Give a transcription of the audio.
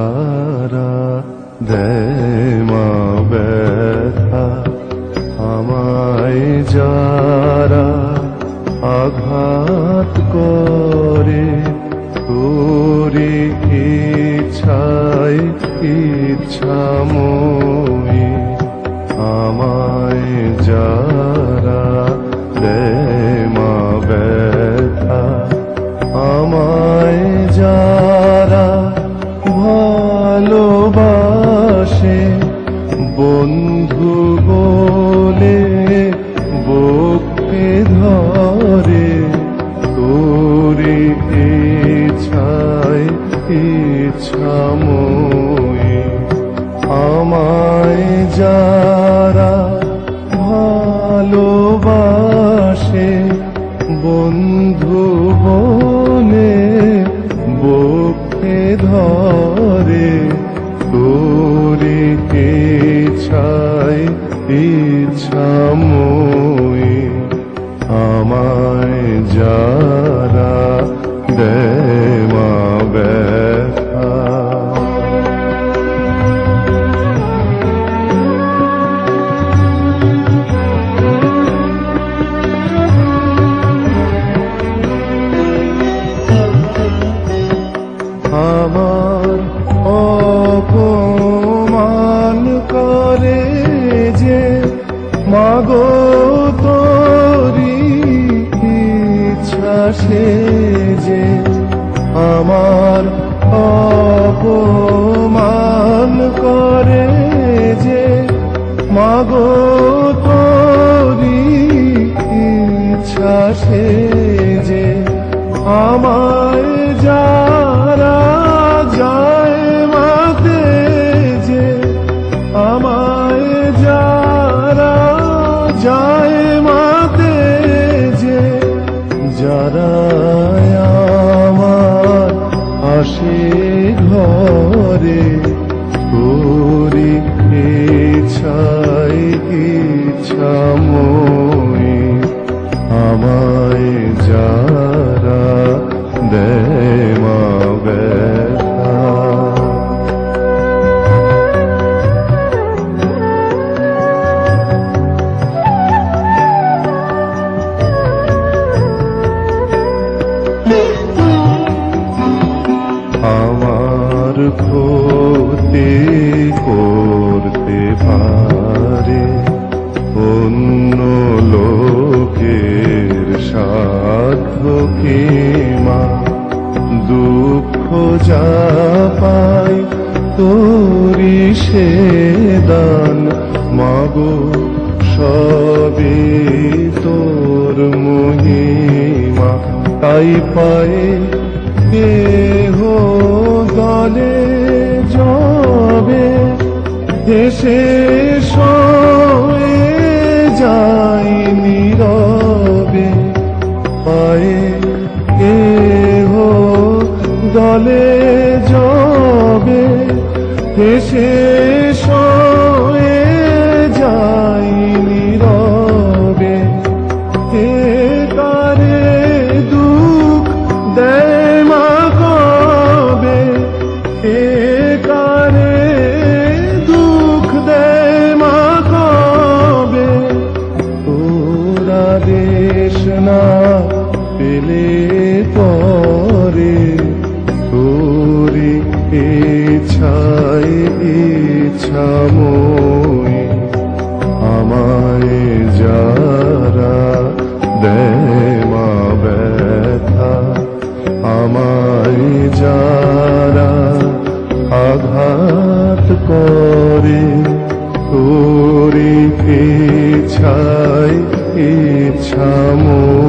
যারা দেয় মা ব্যথা, আমায় যারা আঘাত করে, তোরি ইচ্ছায় ইচ্ছাময়ী, আমায় যারা দেয় মা ব্যথা, আমায় যারা ভালোবাসে, বন্ধু বলে বুকে ধরে, তোরি ইচ্ছায় ইচ্ছাময়ী, আমায় যারা ভালোবাসে, বন্ধু বলে বুকে ধরে, তোরি ইচ্ছায় ইচ্ছাময়ী, আমায় যারা দেয় মা ব্যথা। আমার অপমান করে যে, মাগো তোরি ইচ্ছা সে যে, আমার অপমান করে যে, মাগো তোরি ইচ্ছা সে যে, আমায় যারা যায় মাতে যে, আমায় যারা যায় মাতে যে, যারা আমার আসে ঘরে, তোরি ইচ্ছায় ইচ্ছাময়ী, আমায় যারা দেয় মা ব্যথা। আমার ক্ষতি করতে পারে অন্য লোকের সাধ্য কি মা, দুঃখ যা পাই তোরি সে দান, মাগো সবই তোর মহিমা, তাই পায়ে দেহ দলে যাবে, হেসে সয়ে যাই নীরবে, পায়ে দেহ দলে যাবে, হেসে সয়ে যাই নীরবে, হে কারে দুঃখ দেয় মা কবে, হে কারে দুঃখ দেয় মা কবে, তোরা দেশ না পেলে পরে, তোরি ইচ্ছায় ইচ্ছাময়ী, আমায় যারা দেয় মা ব্যথা, আমায় যারা আঘাত করে, তোরি ইচ্ছায় ইচ্ছাময়ী।